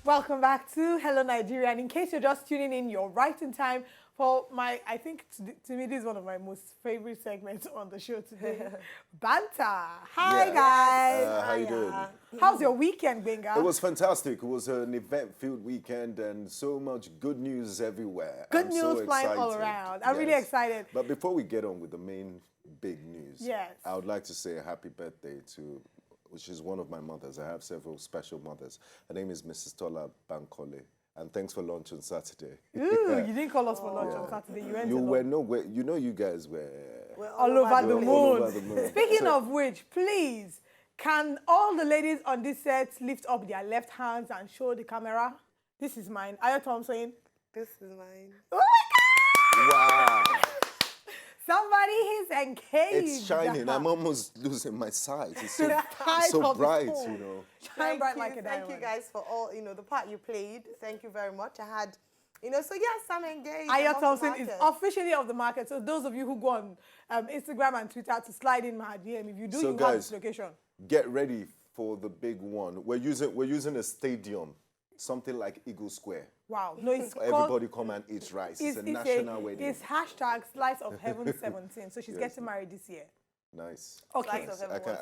Welcome back to Hello Nigeria. And in case you're just tuning in, you're right in time for I think to me, this is one of my most favorite segments on the show today. Banter. Hi, guys. How you doing? How's your weekend, Benga? It was fantastic. It was an event-filled weekend and so much good news everywhere. Good news flying all around. I'm really excited. But before we get on with the main big news, yes, I would like to say a happy birthday to, which is one of my mothers. I have several special mothers. Her name is Mrs. Tola Bankole. And thanks for lunch on Saturday. Ooh, you didn't call us for lunch on Saturday. You went nowhere. You know, you guys were all over the moon. All over the moon. Speaking of which, please, can all the ladies on this set lift up their left hands and show the camera? This is mine. Ayo Thompson. This is mine. Oh my God! Wow. Somebody is engaged. It's shining. I'm almost losing my sight. It's so bright, you know. Shine bright like a diamond. Thank you guys for all, the part you played. Thank you very much. I had, so yes, I'm engaged. Ayo Thompson is officially off the market. So those of you who go on Instagram and Twitter to slide in my DM, if you do, you have this location. Get ready for the big one. We're using a stadium, something like Eagle Square. Wow. No, it's everybody come and eat rice. It's a national wedding. It's hashtag Slice of Heaven 17. So she's getting married this year. Nice. Okay.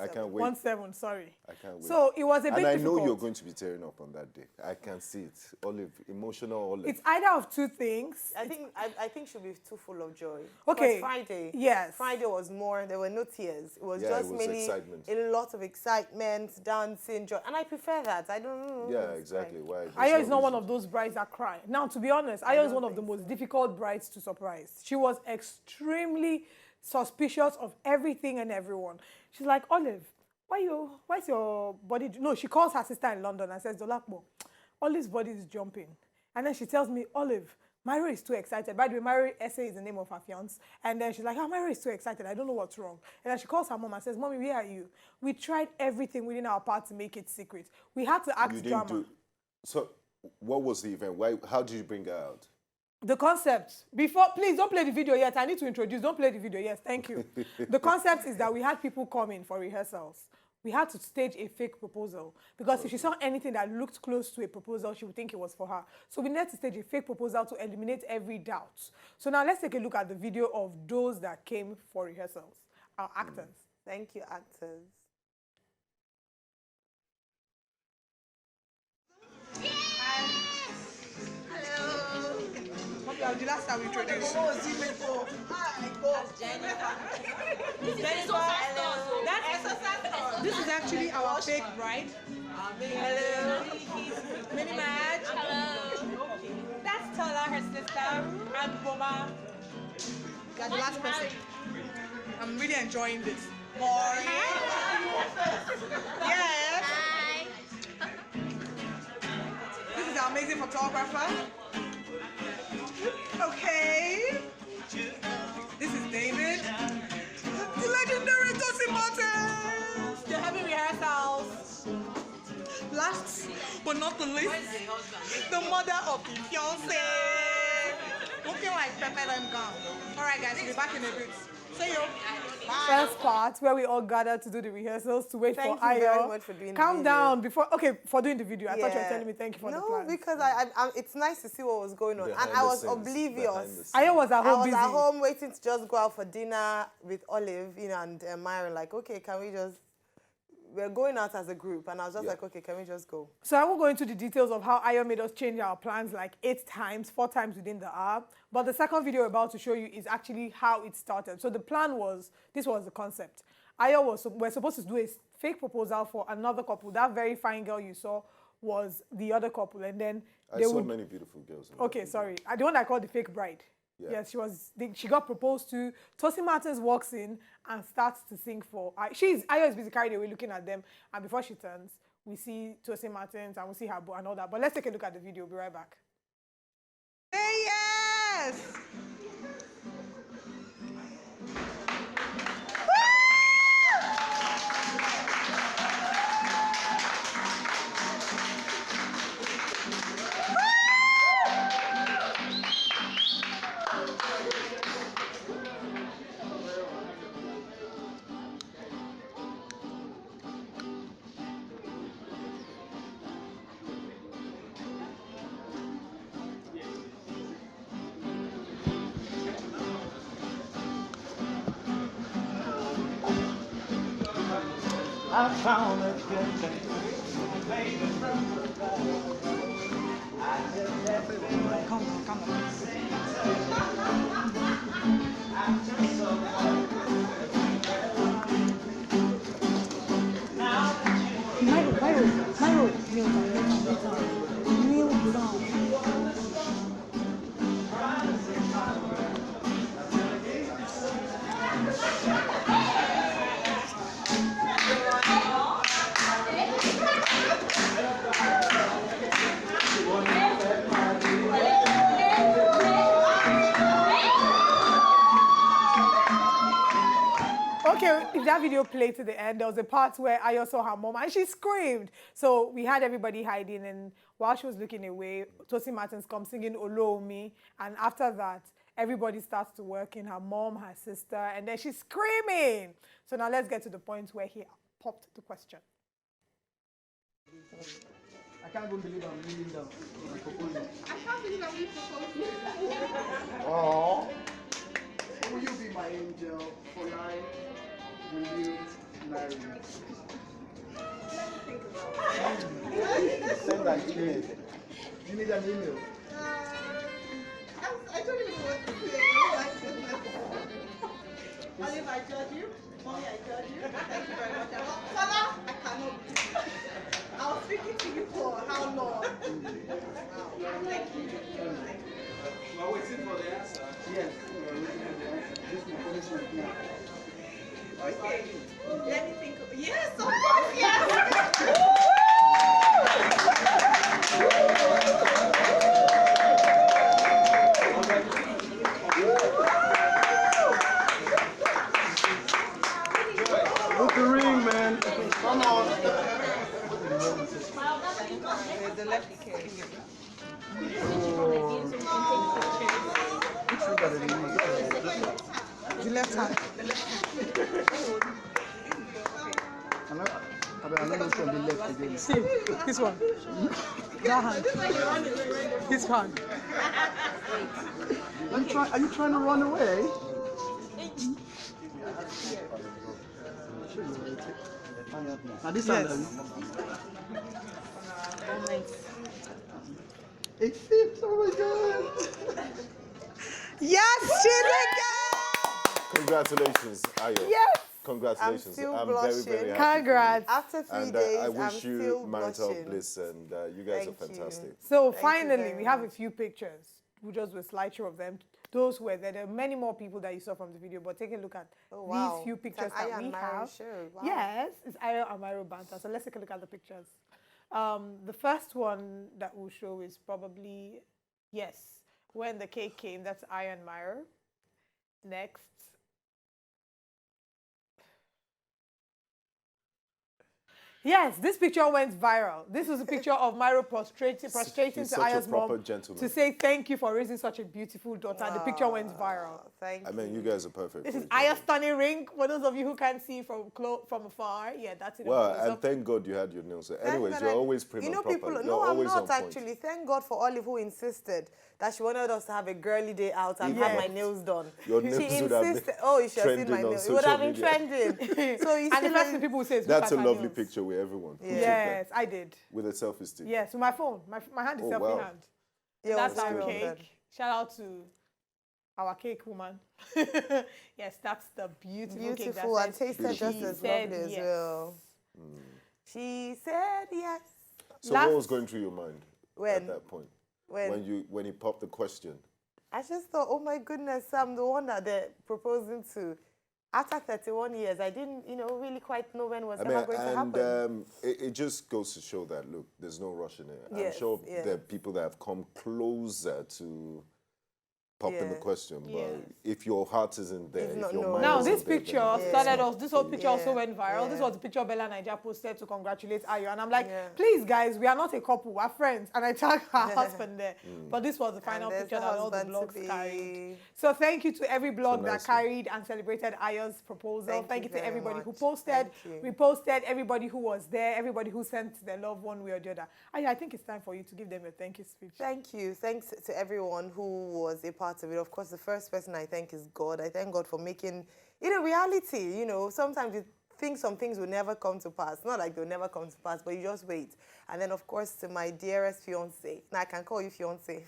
I can't wait. 17, sorry. I can't wait. So it was a bit difficult. And I know you're going to be tearing up on that day. I can see it. Olive, emotional Olive. It's either of two things. I think she'll be too full of joy. Okay. Friday. Yes. Friday was more, there were no tears. It was mainly excitement. A lot of excitement, dancing, joy. And I prefer that. I don't know. Yeah, exactly. Why? Ayo is not one of those brides that cry. Now, to be honest, Ayo is one of the most difficult brides to surprise. She was extremely suspicious of everything and everyone. She's like, Olive, why's your body? No, she calls her sister in London and says, Dolakbo, Olive's body is jumping. And then she tells me, Olive, Myro is too excited. By the way, Myro Essay is the name of her fiance. And then she's like, Myro is too excited. I don't know what's wrong. And then she calls her mom and says, Mommy, where are you? We tried everything within our power to make it secret. We had to act drama. So what was the event? How did you bring her out? The concept, please don't play the video yet. I need to introduce, don't play the video yet. Thank you. The concept is that we had people come in for rehearsals. We had to stage a fake proposal because if she saw anything that looked close to a proposal, she would think it was for her. So we needed to stage a fake proposal to eliminate every doubt. So now let's take a look at the video of those that came for rehearsals, our actors. Thank you, actors. The last time we introduced. This is actually our fake bride. Hello. Mini Madge. Hello. That's Tola, her sister, and Boma. You're the last person. I'm really enjoying this. Morning. Yes. Hi. This is our amazing photographer. Okay. This is David. The legendary Tosi Martins. They're having rehearsals. Last but not the least, the mother of the fiancé. Looking like Pepe Lemon. All right, guys, we'll be back in a bit. See you. Bye. First part where we all gathered to do the rehearsals to wait for Ayo. Thank you very much for doing the video. Calm down before. Okay, for doing the video. I thought you were telling me thank you for the plan. No, because it's nice to see what was going on, and I was oblivious. Ayo was at home busy. I was at home waiting to just go out for dinner with Olive, and Myron. Like, okay, can we just? We're going out as a group, and I was just like, okay, can we just go? So I won't go into the details of how Ayo made us change our plans like 8 times, 4 times within the hour. But the second video we're about to show you is actually how it started. So the plan was, this was the concept. Ayo we're supposed to do a fake proposal for another couple. That very fine girl you saw was the other couple, and then I saw many beautiful girls. Okay, sorry. The one I called the fake bride. Yeah. Yes, she got proposed to. Tosi Martins walks in and starts to sing for. Ayo is busy carried away looking at them, and before she turns, we see Tosi Martins and we see her bow and all that. But let's take a look at the video. We'll be right back. Hey, yes! found a good thing. Come Myro, kneel down. Okay, if that video played to the end, there was a part where Ayo saw her mom and she screamed. So we had everybody hiding, and while she was looking away, Tosin Martins comes singing Oloomi, and after that, everybody starts to work in, her mom, her sister, and then she's screaming. So now let's get to the point where he popped the question. I can't even believe I'm kneeling down. I can't believe I'm really proposing. Oh. Will you be my angel for life? Will you marry me? Send an email. You need an email. I don't even know what to say. Olive, I judge you. Mommy, I judge you. Thank you very much. Father, I cannot believe. I was speaking to you for how long? Wow. Thank you. We're waiting for the answer. Yes, we're waiting for the answer. This information is now. Okay. Let me think. Yes, of course, yes. Book the ring, man. Come on. The lefty case. Which ring are they using? The left hand. I'm not from the left again. See, this one. That hand. This hand. Are you trying to run away? Now this Yes. hand. It fits. Oh my god. Yes, Chineke! Congratulations, Ayo. Yes! Congratulations. I'm still very, blushing. very happy. Congrats. After 3 And days, I I'm wish you still marital blushing. bliss, and you guys Thank are you. fantastic. So Thank you finally, very we have a much. few pictures. We just with slideshow of them. Those who were there. There are many more people that you saw from the video, but take a look at Oh, wow. these few It's pictures an Ayo that we and Myro have. show. Wow. Yes, it's Ayo and Myro banter. So let's take a look at the pictures. The first one that we'll show is probably, yes, when the cake came. That's Ayo and Myro. Next. Yes, this picture went viral. This was a picture of Myro prostrating He's to such a Ayo's proper mom gentleman. to say thank you for raising such a beautiful daughter. The picture went viral. Thank I you. mean, you guys are perfect. This for is each other. Ayo's stunning ring. For those of you who can't see from afar, yeah, that's it. Well, and thank God you had your nails. Thank Anyways, God you're I- always prim You know, and proper. people. You're No, I'm always on not point. actually. Thank God for Olive who insisted that she wanted us to have a girly day out and Yeah. have my nails done. Your She nails would have been insisted. Oh, you should have seen trending my on nails. It would have been social trending. So you And see, the first thing people will say is, That's a "Look at her lovely nails." picture with everyone. Who took Yes, that? I did. With a selfie stick. Yes, with my phone. My hand is Oh, selfie wow. hand. Yeah, That's well our done. cake. Shout out to our cake woman. Yes, that's the beautiful cake. Beautiful that and says, tasted just "She as said lovely as yes." well. She said yes. So Last- what was going through your mind When? at that point? When he popped the question? I just thought, oh my goodness, I'm the one that they're proposing to. After 31 years, I didn't, really quite know when it was ever going to happen. It just goes to show that, look, there's no rush in it. Yes, I'm sure yes. there are people that have come closer to popping the Yeah. question, but Yes. if your heart isn't there, It's if not- your no. mind Now, isn't this there, then picture it's started not us. This whole for picture you. also went viral. This Yeah. was the picture Bella Naija posted to congratulate Ayo. And I'm like, Yeah. please, guys, we are not a couple. We're friends. And I tagged her husband there. But this was the final there's picture the that all the husband to blogs be. carried. So thank you to every blog that nice one. carried and celebrated Ayo's proposal. Thank you you to very everybody who much. posted, Thank you. reposted, everybody who was there, everybody who sent their love one way or the other. Ayo, I think it's time for you to give them a thank you speech. Thank you. Thanks to everyone who was a part of it. Of course, the first person I thank is God. I thank God for making it a reality. Sometimes you think some things will never come to pass. Not like they'll never come to pass, but you just wait. And then, of course, to my dearest fiance. Now, I can call you fiance.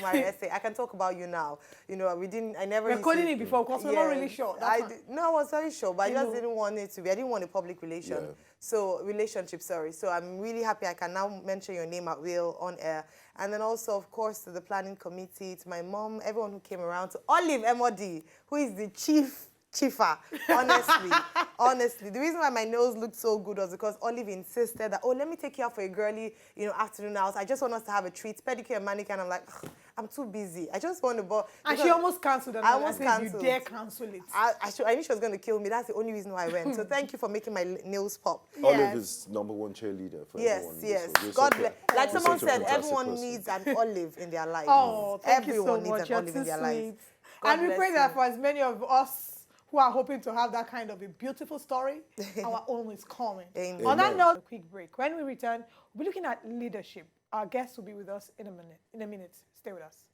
Maria, I can talk about you now. You know, I never We're used calling to- it before because we're not really sure. That's fine. No, I was very sure, but I just didn't want it to be. I didn't want a public relation. Yeah. So, relationship, sorry. So, I'm really happy I can now mention your name at will on air. And then also, of course, to the planning committee, to my mom, everyone who came around, to Olive MOD, who is the chiefer, honestly. Honestly. The reason why my nails looked so good was because Olive insisted that, let me take you out for a girly, afternoon out. I just want us to have a treat, pedicure and manicure. And I'm like, I'm too busy. I just want to And she almost cancelled it. I almost said, cancelled. You dare cancel it. I knew she was going to kill me. That's the only reason why I went. So thank you for making my nails pop. Olive is #1 cheerleader for everyone. Yes. You're God such bless. a- Like you're someone such a said, fantastic everyone person. needs an olive in their life. Oh, thank Everyone you so much. needs an You're olive too in their sweet. life. God And we bless pray you. that for as many of us who are hoping to have that kind of a beautiful story, our own is coming. Amen. On that Amen. note, a quick break. When we return, we'll be looking at leadership. Our guests will be with us in a minute. Stay with us.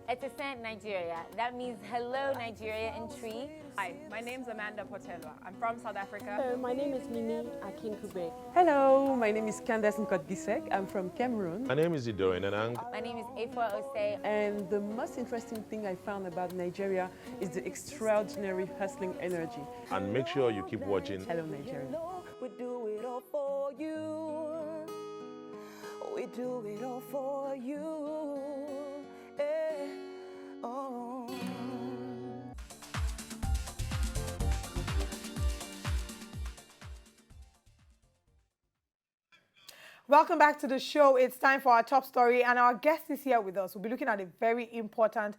Etisent Nigeria. That means hello Nigeria in Tree. Hi, my name's Amanda Potelwa. I'm from South Africa. My name is Mimi Akinkube. Hello, my name is Candace Nkotgisek. I'm from Cameroon. My name is Idorin Anang. My name is Efwa Osei. And the most interesting thing I found about Nigeria is the extraordinary hustling energy. And make sure you keep watching Hello, Nigeria. We do it all for you. We do it all for you. Oh. Welcome back to the show. It's time for our top story, and our guest is here with us. We'll be looking at a very important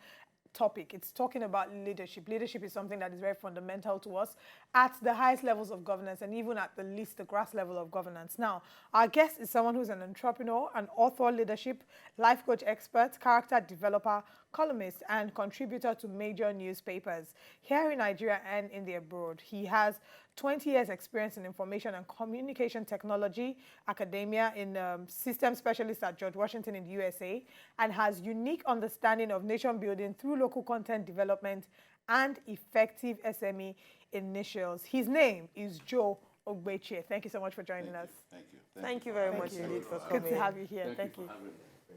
topic. It's talking about leadership. Leadership is something that is very fundamental to us at the highest levels of governance and even at the least, the grass level of governance. Now, our guest is someone who's an entrepreneur, an author, leadership, life coach expert, character developer, columnist, and contributor to major newspapers here in Nigeria and in the abroad. He has 20 years experience in information and communication technology, academia in system specialist at George Washington in the USA, and has unique understanding of nation building through local content development and effective SME initials. His name is Joe Ogbechie. Thank you so much for joining us. Thank you. Thank you very much indeed for coming. Good to have you here. Thank you.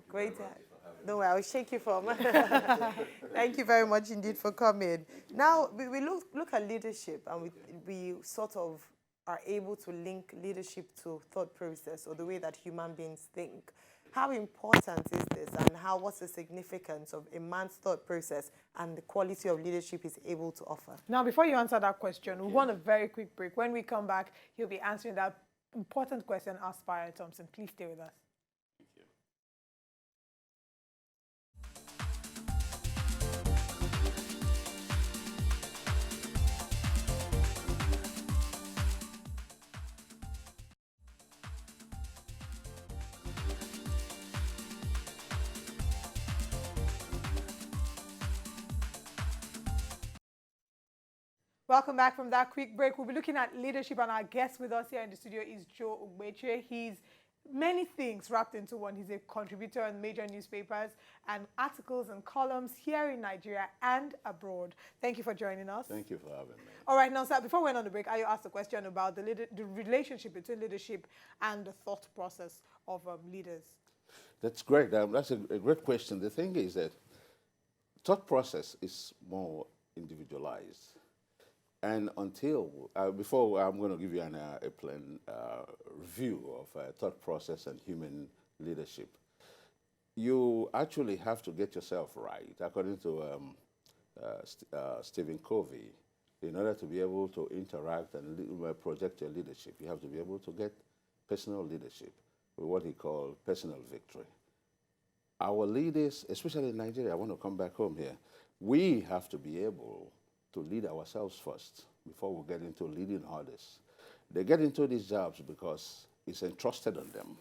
Great. Don't worry, I'll shake you from. Thank you very much indeed for coming. Now, we look at leadership, and we sort of are able to link leadership to thought process or the way that human beings think. How important is this, and what's the significance of a man's thought process and the quality of leadership he's able to offer? Now, before you answer that question, we want a very quick break. When we come back, you'll be answering that important question asked by Thompson. Please stay with us. Welcome back from that quick break. We'll be looking at leadership, and our guest with us here in the studio is Joe Ogbechie. He's many things wrapped into one. He's a contributor in major newspapers and articles and columns here in Nigeria and abroad. Thank you for joining us. Thank you for having me. All right, now, sir, before we went on the break, I asked a question about the relationship between leadership and the thought process of leaders. That's great. That's a great question. The thing is that thought process is more individualized. And before I'm going to give you a plain review of thought process and human leadership, you actually have to get yourself right, according to Stephen Covey. In order to be able to interact and project your leadership, you have to be able to get personal leadership, with what he called personal victory. our leaders, especially in Nigeria, I want to come back home here, we have to be able to lead ourselves first before we get into leading others. They get into these jobs because it's entrusted on them.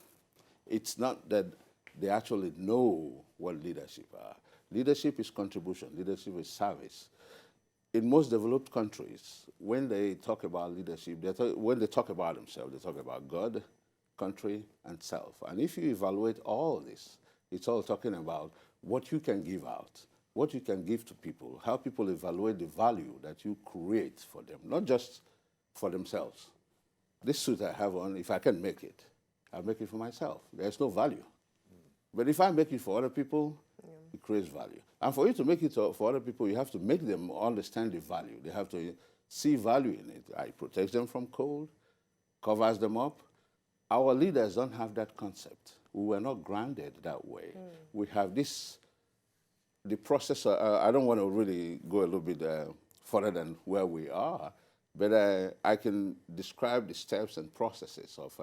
It's not that they actually know what leadership are. Leadership is contribution. Leadership is service. In most developed countries, when they talk about leadership, when they talk about themselves, they talk about God, country, and self. And if you evaluate all this, it's all talking about what you can give out, what you can give to people, how people evaluate the value that you create for them, not just for themselves. This suit I have on, if I can make it, I'll make it for myself. There's no value. But if I make it for other people, it creates value. And for you to make it for other people, you have to make them understand the value. They have to see value in it. It protects them from cold, covers them up. Our leaders don't have that concept. We were not grounded that way. We have this, the process, I don't want to really go a little bit further than where we are, but I can describe the steps and processes of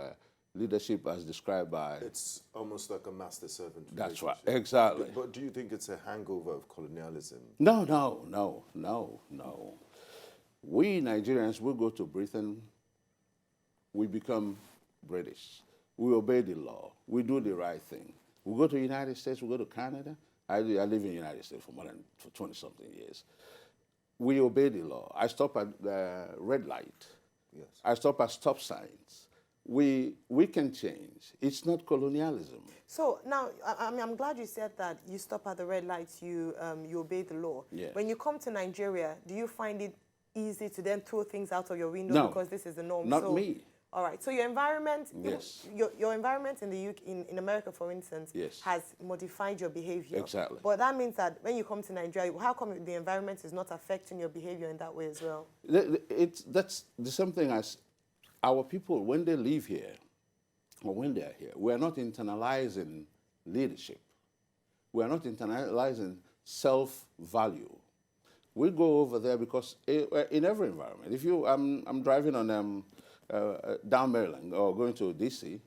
leadership as described by... It's almost like a master-servant That's right, relationship. exactly. But do you think it's a hangover of colonialism? No. We Nigerians, we go to Britain, we become British. We obey the law. We do the right thing. We go to the United States, we go to Canada. I live in the United States for 20-something years. We obey the law. I stop at the red light. Yes. I stop at stop signs. We can change. It's not colonialism. So now, I'm glad you said that you stop at the red lights, you obey the law. Yes. When you come to Nigeria, do you find it easy to then throw things out of your window No, because this is the norm? not me. All right. So your environment, Yes. your environment in the UK, in America, for instance, Yes. has modified your behavior. Exactly. But that means that when you come to Nigeria, how come the environment is not affecting your behavior in that way as well? That's the same thing as our people, when they live here, or when they're here, we are not internalizing leadership. We are not internalizing self-value. We go over there because in every environment, if you, I'm driving on down Maryland or going to DC,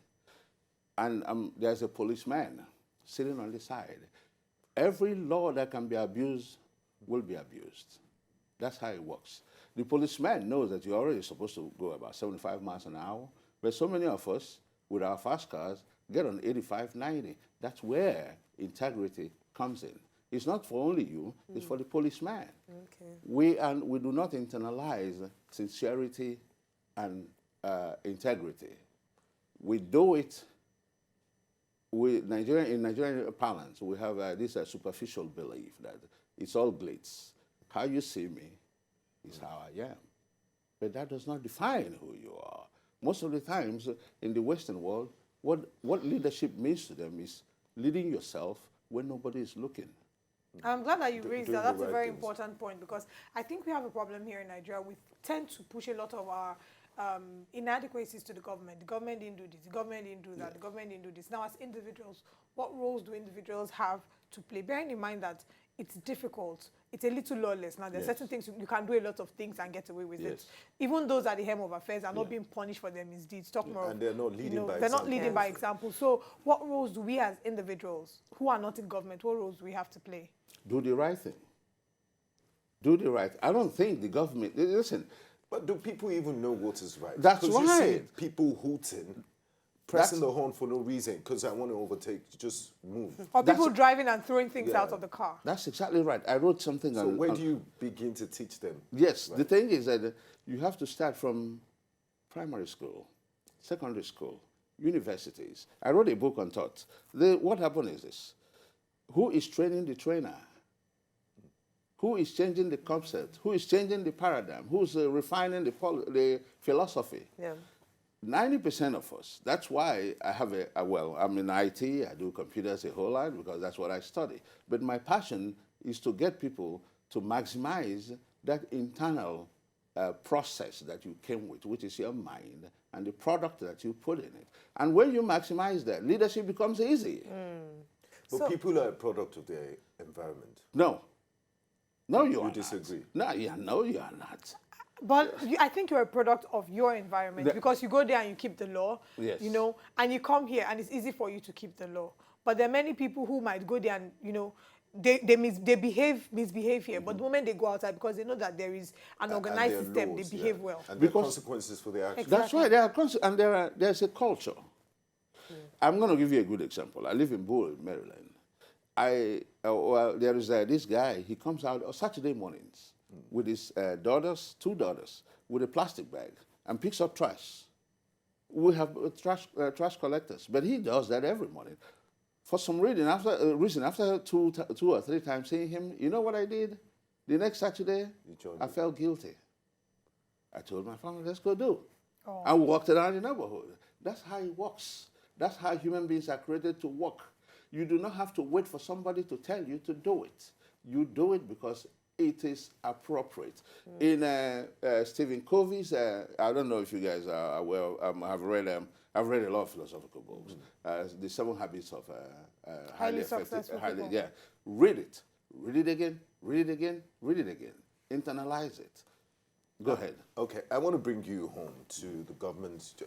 and there's a policeman sitting on the side. Every law that can be abused will be abused. That's how it works. The policeman knows that you're already supposed to go about 75 miles an hour, but so many of us, with our fast cars, get on 85, 90. That's where integrity comes in. It's not for only you, it's for the policeman. Okay. We do not internalize sincerity and integrity. We do it in Nigerian parlance. We have this superficial belief that it's all glitz. How you see me is how I am. But that does not define who you are. Most of the times in the Western world, what leadership means to them is leading yourself when nobody is looking. I'm glad that you raised that. That's a very things. important point, because I think we have a problem here in Nigeria. We tend to push a lot of our inadequacies to the government. The government didn't do this. The government didn't do that. The government didn't do this. Now, as individuals, what roles do individuals have to play? Bearing in mind that it's difficult. It's a little lawless. Now, there are certain things you can do a lot of things and get away with it. Even those at the helm of affairs are not being punished for their misdeeds. Talk more. And they're not leading by they're example. not leading by example. So, what roles do we as individuals who are not in government? What roles do we have to play? Do the right thing. Do the right. I don't think the government. Listen. But do people even know what is right? That's right. You see people hooting, pressing the horn for no reason, because I want to overtake, just move. Or people driving and throwing things out of the car. That's exactly right. I wrote something on... So where do you begin to teach them? Yes, the thing is that you have to start from primary school, secondary school, universities. I wrote a book on thought. What happened is this. Who is training the trainer? Who is changing the concept? Who is changing the paradigm? Who's refining the philosophy? Yeah. 90% of us. That's why I have I'm in IT, I do computers a whole lot because that's what I study. But my passion is to get people to maximize that internal process that you came with, which is your mind, and the product that you put in it. And when you maximize that, leadership becomes easy. But people are a product of their environment. No. No, you are not. You disagree? No, you are not. But I think you're a product of your environment, because you go there and you keep the law, Yes. and you come here and it's easy for you to keep the law. But there are many people who might go there and, you know, they misbehave here. But the moment they go outside, because they know that there is an organized system, laws, they behave well. And there are consequences for their actions. That's right. And there's a culture. I'm going to give you a good example. I live in Bull, Maryland. There is this guy. He comes out on Saturday mornings with his two daughters, with a plastic bag and picks up trash. We have trash collectors, but he does that every morning. For some reason, after two or three times seeing him, you know what I did? The next Saturday, I felt guilty. I told my family, let's go do. I walked around the neighborhood. That's how it works. That's how human beings are created to work. You do not have to wait for somebody to tell you to do it. You do it because it is appropriate. In Stephen Covey's, I don't know if you guys are aware, I've read a lot of philosophical books. The 7 Habits of Highly Effective. Yeah, read it. Read it again, read it again, read it again. Internalize it. Go ahead. Okay, I want to bring you home to the government.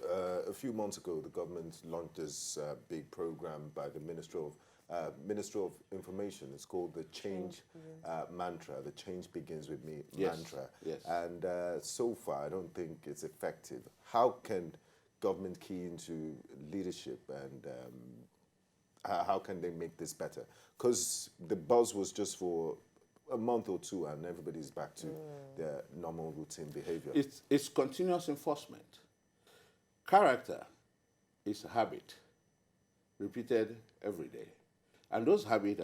A few months ago, the government launched this big program by the Minister of Information. It's called the Change Mantra. The Change Begins With Me mantra. Yes. And so far, I don't think it's effective. How can government key into leadership, and how can they make this better? Because the buzz was just for a month or two and everybody's back to their normal routine behavior. It's continuous enforcement. Character is a habit repeated every day. And those habits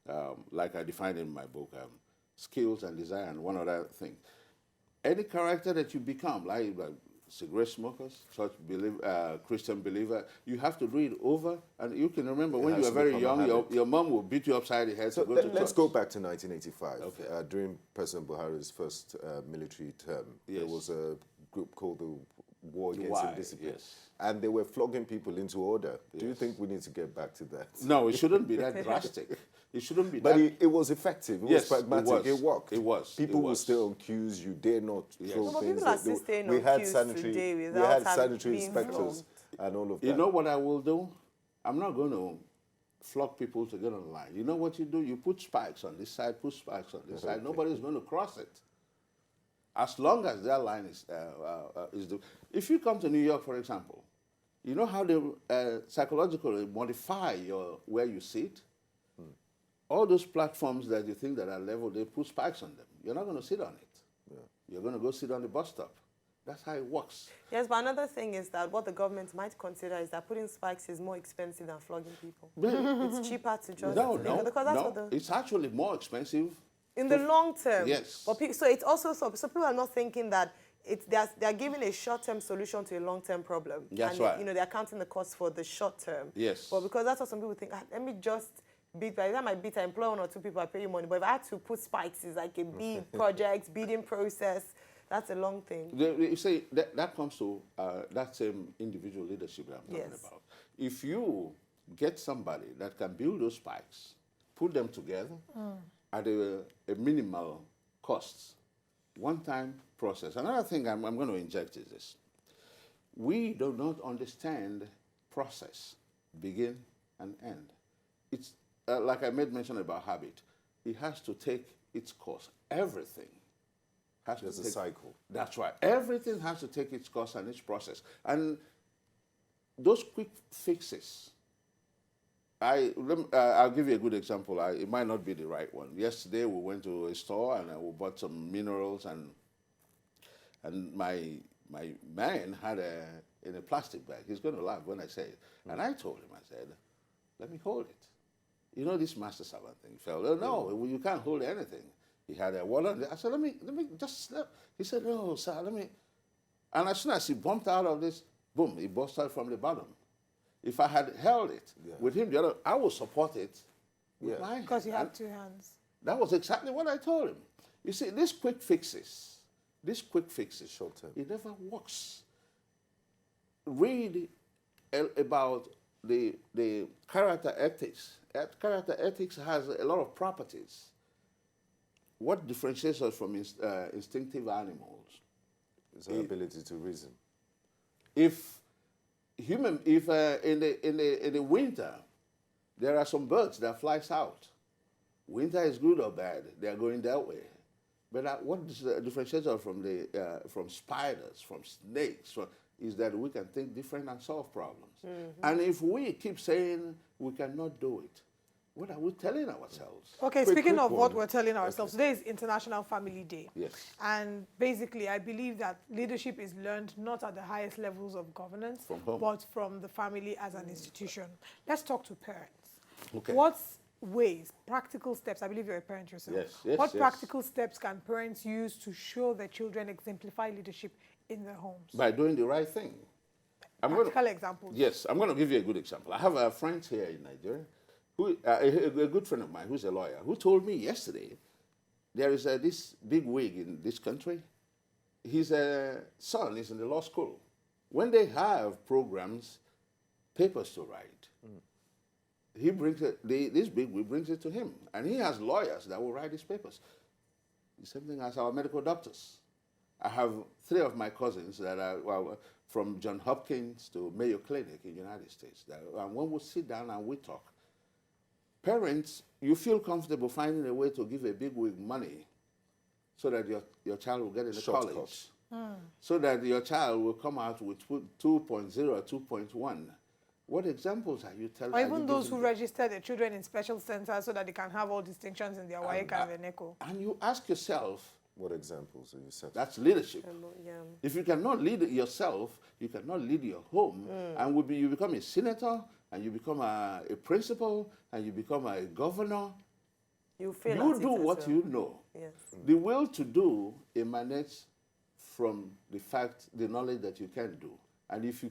are, like I defined in my book, skills and desire and one other thing. Any character that you become, like cigarette smokers, church Christian believer, you have to do it over. And you can remember when you were very young, your mom will beat you upside the head to go to church. Let's go back to 1985. Okay. During President Buhari's first military term, there was a group called the War Against Indiscipline. Yes. And they were flogging people into order. Yes. Do you think we need to get back to that? No, it shouldn't be that drastic. It shouldn't be but that. It was effective. It was pragmatic. It worked. It was. People will stay on queues. You dare not throw things. People are still staying on queues today without sanitary inspectors and all of that. You know what I will do? I'm not going to flog people to get on the line. You know what you do? You put spikes on this side, put spikes on this side. Nobody's going to cross it. As long as that line is if you come to New York, for example, you know how they psychologically modify where you sit? All those platforms that you think that are level, they put spikes on them. You're not going to sit on it. Yeah. You're going to go sit on the bus stop. That's how it works. Yes, but another thing is that what the government might consider is that putting spikes is more expensive than flogging people. It's cheaper to just... No, it's actually more expensive. In the long term. Yes. But so it's also... So people are not thinking that they're giving a short-term solution to a long-term problem. That's right. You know, they're counting the cost for the short term. Yes. But because that's what some people think, let me just... by the time I beat, I employ 1 or 2 people, I pay you money. But if I had to put spikes, it's like a big project, bidding process. That's a long thing. You see, that comes to that same individual leadership that I'm talking about. If you get somebody that can build those spikes, put them together at a minimal cost, one-time process. Another thing I'm going to inject is this. We do not understand process, begin and end. It's like I made mention about habit. It has to take its course. Everything has to take a cycle. That's right. Everything has to take its course and its process. And those quick fixes, I'll give you a good example. It might not be the right one. Yesterday we went to a store and we bought some minerals, and my man had in a plastic bag. He's going to laugh when I say it. And I told him, I said, let me hold it. You know this master servant thing. He felt, oh, no, you can't hold anything. He had a wallet. I said, let me just snap. He said, no, sir, let me. And as soon as he bumped out of this, boom, he busted from the bottom. If I had held it with him, the other, I would support it with my hand. Because you have 2 hands. That was exactly what I told him. You see, these quick fixes, short term, it never works. Read about the character ethics. Character ethics has a lot of properties. What differentiates us from instinctive animals is our ability to reason. If in the winter There are some birds that fly south. Winter is good or bad, they are going that way. But what differentiates us from spiders, from snakes, is that we can think different and solve problems. And if we keep saying we cannot do it, what are we telling ourselves? Okay, speaking of what we're telling ourselves, today is International Family Day. Yes. And basically, I believe that leadership is learned not at the highest levels of governance, From home. but from the family as an institution. Let's talk to parents. Okay. What ways, practical steps, I believe you're a parent yourself. Yes, what practical steps can parents use to show their children exemplify leadership in their homes? By doing the right thing. Practical examples. Yes, I'm going to give you a good example. I have a friend here in Nigeria, a good friend of mine who's a lawyer, who told me yesterday there is this big wig in this country. His son is in the law school. When they have programs, papers to write, he brings this big wig brings it to him, and he has lawyers that will write his papers. The same thing as our medical doctors. I have 3 of my cousins that are from Johns Hopkins to Mayo Clinic in the United States. And when we sit down and we talk, parents, you feel comfortable finding a way to give a big wig money so that your child will get into college. So that your child will come out with 2.0 or 2.1. What examples are you telling? Or even those who register their children in special centers so that they can have all distinctions in their WAEC and their NECO. And you ask yourself, what examples are you setting? That's leadership. Yeah. If you cannot lead yourself, you cannot lead your home. And you become a senator, and you become a principal, and you become a governor. You fail You at do it what as well. you know. Yes. The will to do emanates from the knowledge that you can do. And if you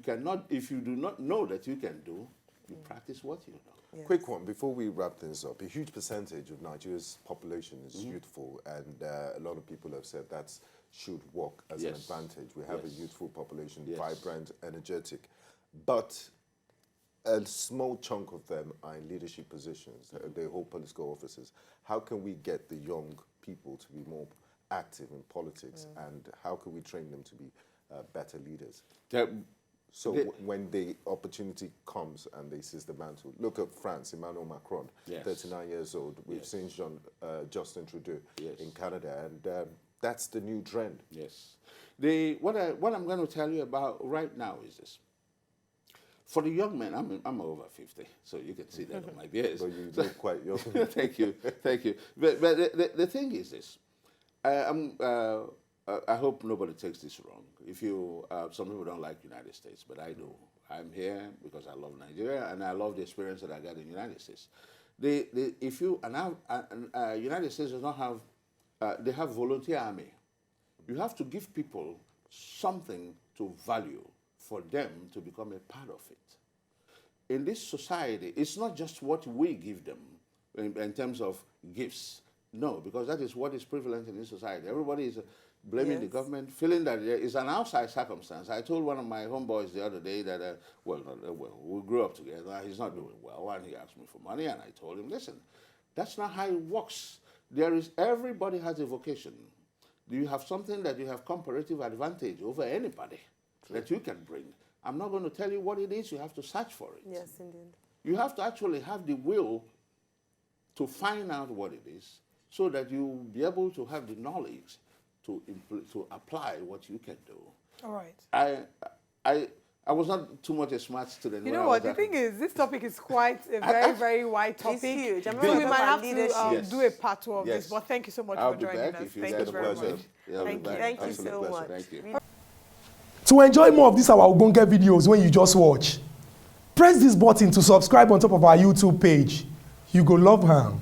do not know that you can do, you practice what you know. Yes. Quick one, before we wrap things up. A huge percentage of Nigeria's population is youthful, and a lot of people have said that should work as an advantage. We have a youthful population, vibrant, energetic, but a small chunk of them are in leadership positions. They hold political offices. How can we get the young people to be more active in politics, and how can we train them to be better leaders? So when the opportunity comes and they seize the mantle, look at France, Emmanuel Macron, 39 years old. We've seen Justin Trudeau in Canada, and that's the new trend. Yes. What I'm going to tell you about right now is this. For the young men, I'm over 50, so you can see that on my beard. But you look quite young. Thank you. But the thing is this. I hope nobody takes this wrong. If some people don't like United States, but I do. I'm here because I love Nigeria and I love the experience that I got in the United States. United States does not have, they have volunteer army. You have to give people something to value for them to become a part of it. In this society, it's not just what we give them in terms of gifts. No, because that is what is prevalent in this society. Everybody is blaming the government, feeling that there is an outside circumstance. I told one of my homeboys the other day that, we grew up together. He's not doing well, and he asked me for money, and I told him, listen, that's not how it works. Everybody has a vocation. Do you have something that you have comparative advantage over anybody that you can bring? I'm not going to tell you what it is. You have to search for it. Yes, indeed. You have to actually have the will to find out what it is, so that you'll be able to have the knowledge to apply what you can do. All right. I was not too much a smart student. You know what? The thing is, this topic is quite a very, very wide topic. It's huge. So we might have to do a part 2 of this. But thank you so much for joining us. Thank you very much. Thank you so much. Thank you. To enjoy more of these our Ogbonge videos when you just watch, press this button to subscribe on top of our YouTube page. You go love am.